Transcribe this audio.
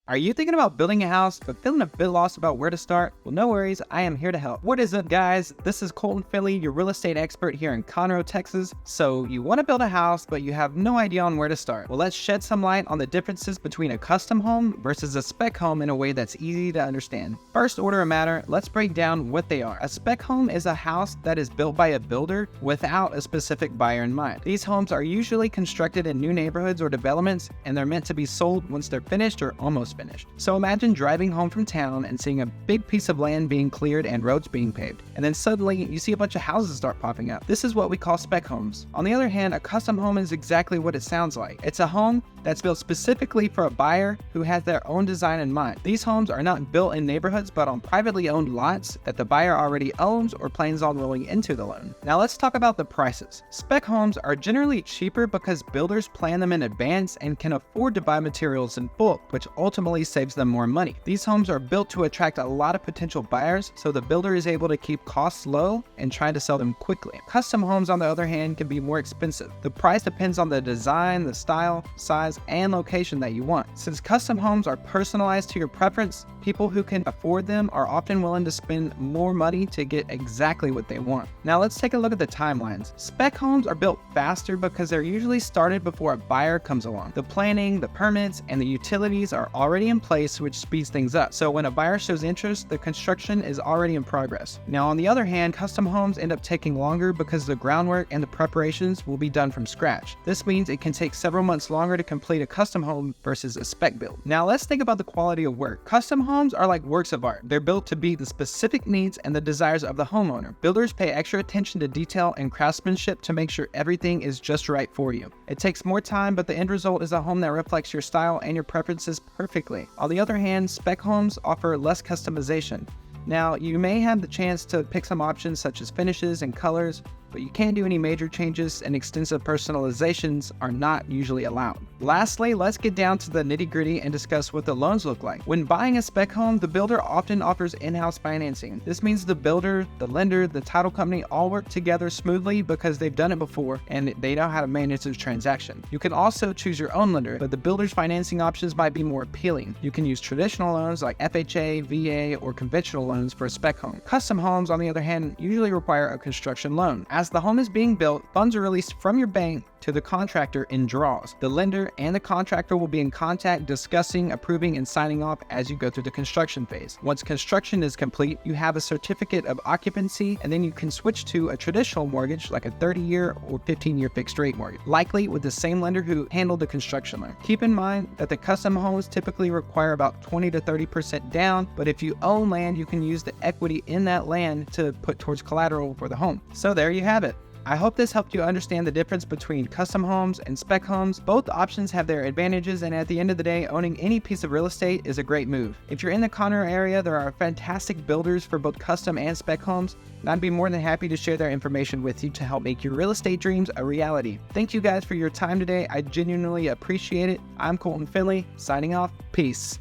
Are you thinking about building a house but feeling a bit lost about where to start? Well, no worries, I am here to help. What is up, guys? This is Colton Philly, your real estate expert here in Conroe, Texas. So you want to build a house but you have no idea on where to start. Well, let's shed some light on the differences between a custom home versus a spec home in a way that's easy to understand. First order of matter, let's break down what they are. A spec home is a house that is built by a builder without a specific buyer in mind. These homes are usually constructed in new neighborhoods or developments, and they're meant to be sold once they're finished or almost finished. So imagine driving home from town and seeing a big piece of land being cleared and roads being paved, and then suddenly you see a bunch of houses start popping up. This is what we call spec homes. On the other hand, a custom home is exactly what it sounds like. It's a home that's built specifically for a buyer who has their own design in mind. These homes are not built in neighborhoods but on privately owned lots that the buyer already owns or plans on rolling into the loan. Now let's talk about the prices. Spec homes are generally cheaper because builders plan them in advance and can afford to buy materials in bulk, which ultimately saves them more money. These homes are built to attract a lot of potential buyers, so the builder is able to keep costs low and try to sell them quickly. Custom homes, on the other hand, can be more expensive. The price depends on the design, the style, size, and location that you want. Since custom homes are personalized to your preference, people who can afford them are often willing to spend more money to get exactly what they want. Now let's take a look at the timelines. Spec homes are built faster because they're usually started before a buyer comes along. The planning, the permits, and the utilities are already in place, which speeds things up. So when a buyer shows interest, the construction is already in progress. Now on the other hand, custom homes end up taking longer because the groundwork and the preparations will be done from scratch. This means it can take several months longer to complete a custom home versus a spec build. Now let's think about the quality of work. Custom homes are like works of art. They're built to meet the specific needs and the desires of the homeowner. Builders pay extra attention to detail and craftsmanship to make sure everything is just right for you. It takes more time, but the end result is a home that reflects your style and your preferences perfectly. On the other hand, spec homes offer less customization. Now, you may have the chance to pick some options such as finishes and colors, but you can't do any major changes, and extensive personalizations are not usually allowed. Lastly, let's get down to the nitty-gritty and discuss what the loans look like. When buying a spec home, the builder often offers in-house financing. This means the builder, the lender, the title company all work together smoothly because they've done it before and they know how to manage the transaction. You can also choose your own lender, but the builder's financing options might be more appealing. You can use traditional loans like FHA, VA, or conventional loans for a spec home. Custom homes, on the other hand, usually require a construction loan. As the home is being built, funds are released from your bank to the contractor in draws. The lender and the contractor will be in contact discussing, approving, and signing off as you go through the construction phase. Once construction is complete, you have a certificate of occupancy, and then you can switch to a traditional mortgage like a 30-year or 15-year fixed rate mortgage, likely with the same lender who handled the construction loan. Keep in mind that the custom homes typically require about 20 to 30% down, but if you own land, you can use the equity in that land to put towards collateral for the home. So there you have it. I hope this helped you understand the difference between custom homes and spec homes. Both options have their advantages, and at the end of the day, owning any piece of real estate is a great move. If you're in the Conroe area, there are fantastic builders for both custom and spec homes, and I'd be more than happy to share their information with you to help make your real estate dreams a reality. Thank you guys for your time today. I genuinely appreciate it. I'm Colton Finley, signing off. Peace.